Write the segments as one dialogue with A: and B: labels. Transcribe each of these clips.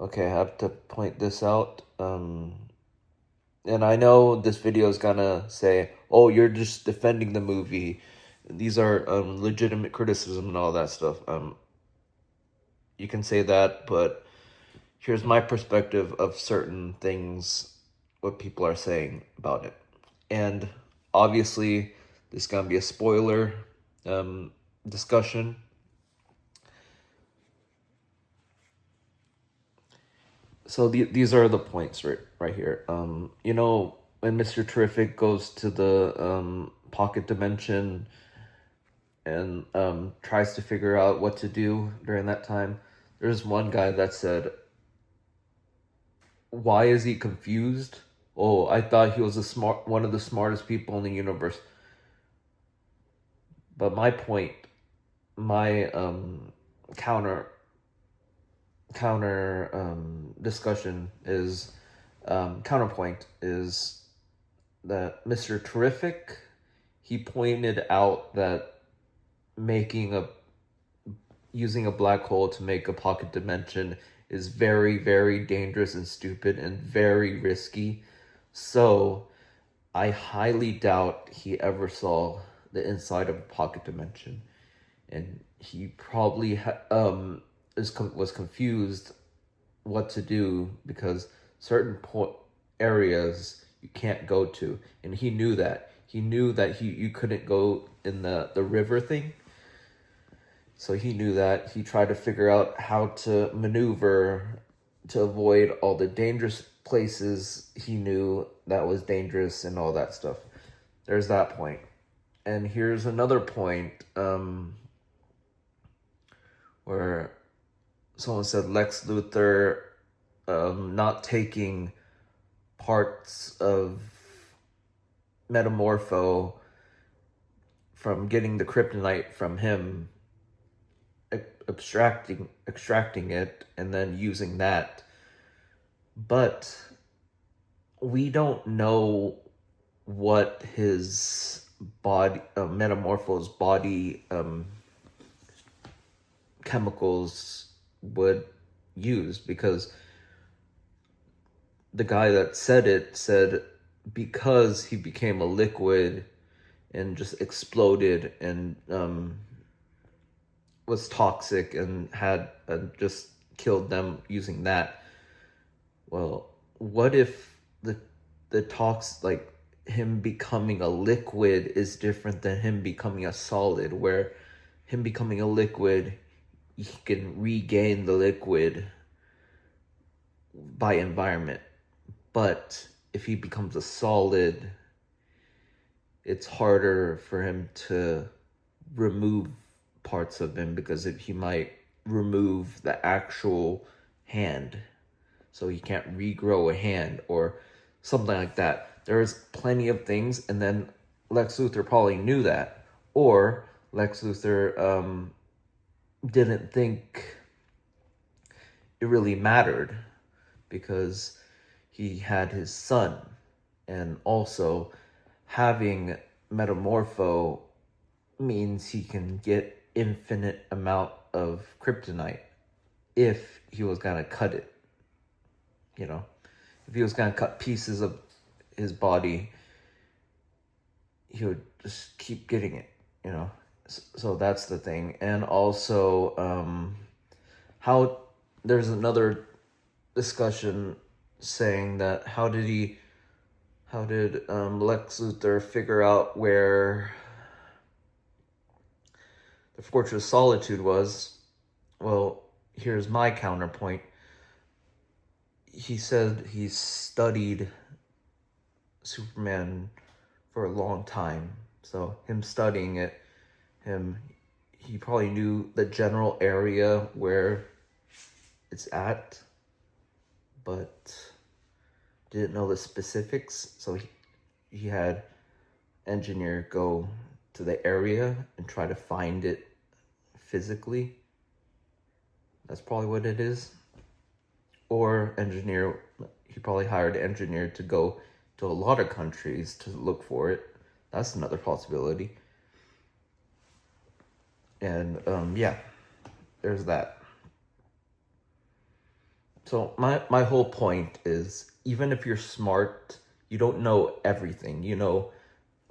A: Okay, I have to point this out. And I know this video is gonna say, "Oh, you're just defending the movie." These are legitimate criticism and all that stuff. You can say that, but here's my perspective of certain things, what people are saying about it. And obviously, this is gonna be a spoiler discussion. So these are the points right here. When Mr. Terrific goes to the pocket dimension and tries to figure out what to do during that time, there's one guy that said, "Why is he confused? Oh, I thought he was one of the smartest people in the universe." But my counter discussion is counterpoint is that Mr. Terrific, he pointed out that making a using a black hole to make a pocket dimension is very, very dangerous and stupid and very risky. So I highly doubt he ever saw the inside of a pocket dimension, and he probably was confused what to do because certain areas you can't go to, and he knew that. He knew that you couldn't go in the river thing. So he knew that. He tried to figure out how to maneuver to avoid all the dangerous places he knew that was dangerous and all that stuff. There's that point. And here's another point where someone said Lex Luthor not taking parts of Metamorpho from getting the kryptonite from him, extracting it and then using that. But we don't know what his body, Metamorpho's body chemicals would use, because the guy that said it said because he became a liquid and just exploded and was toxic and had just killed them using that. Well, what if the talks like him becoming a liquid is different than him becoming a solid, where him becoming a liquid, he can regain the liquid by environment. But if he becomes a solid, it's harder for him to remove parts of him, because he might remove the actual hand, so he can't regrow a hand or something like that. There's plenty of things, and then Lex Luthor probably knew that, or Lex Luthor didn't think it really mattered because he had his son, and also having Metamorpho means he can get infinite amount of kryptonite if he was gonna cut it. If he was gonna cut pieces of his body, he would just keep getting it. So that's the thing. And also how there's another discussion saying that how did Lex Luthor figure out where the Fortress of Solitude was? Well, here's my counterpoint. He said he studied Superman for a long time. So him studying it, he probably knew the general area where it's at, but didn't know the specifics. So he had engineer go to the area and try to find it physically. That's probably what it is. Or he probably hired an engineer to go to a lot of countries to look for it. That's another possibility. And yeah, there's that. So my whole point is, even if you're smart, you don't know everything. You know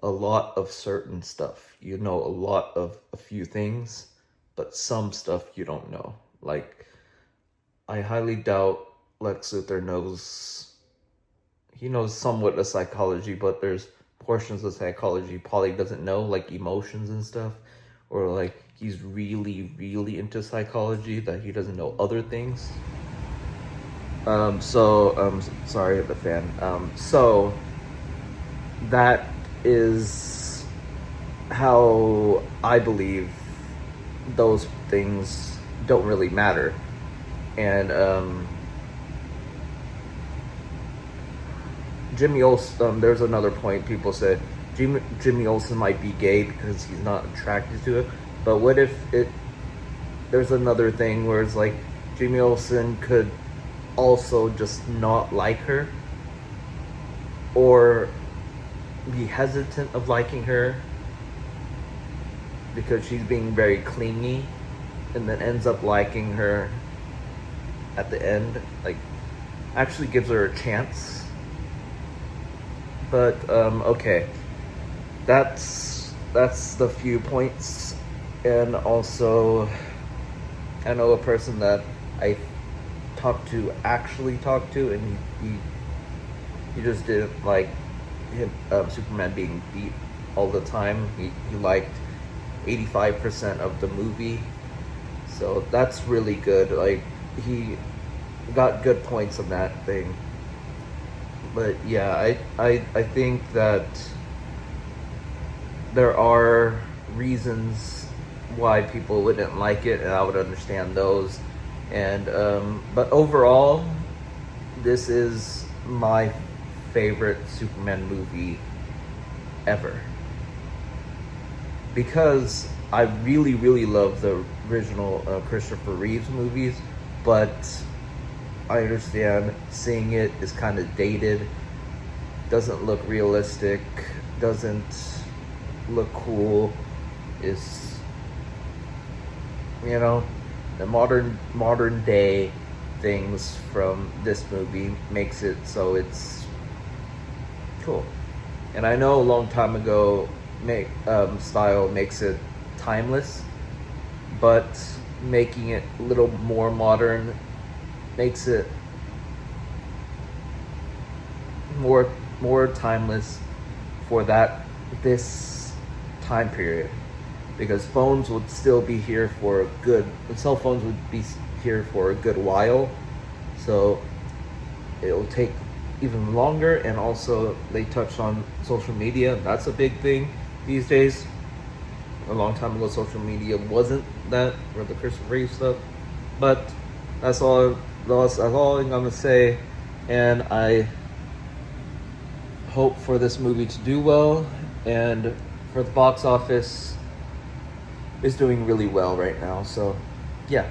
A: a lot of certain stuff. You know a lot of a few things, but some stuff you don't know. Like, I highly doubt Lex Luthor knows. He knows somewhat of psychology, but there's portions of psychology Polly doesn't know, like emotions and stuff, or like he's really, really into psychology that he doesn't know other things. Sorry, the fan. So that is how I believe those things don't really matter. And Jimmy Olsen, there's another point. People said Jimmy Olsen might be gay because he's not attracted to it. But what if there's another thing where it's like Jimmy Olsen could also just not like her, or be hesitant of liking her because she's being very clingy, and then ends up liking her at the end, like actually gives her a chance. But okay, that's the few points. And also, I know a person that I actually talked to, and he just didn't like him, Superman being beat all the time. He liked 85% of the movie, so that's really good. Like, he got good points on that thing. But yeah, I think that there are reasons why people wouldn't like it, and I would understand those. And but overall, this is my favorite Superman movie ever, because I really, really love the original Christopher Reeves movies, but I understand seeing it is kind of dated, doesn't look realistic, doesn't look cool. Is, you know, the modern day things from this movie makes it so it's cool. And I know a long time ago, style makes it timeless, but making it a little more modern makes it more timeless for this time period, because phones would still be here for cell phones would be here for a good while, so it'll take even longer. And also, they touched on social media. That's a big thing these days. A long time ago, social media wasn't that, or the Christopher Reeve stuff. But that's all I'm gonna say. And I hope for this movie to do well, and for the box office is doing really well right now. So yeah.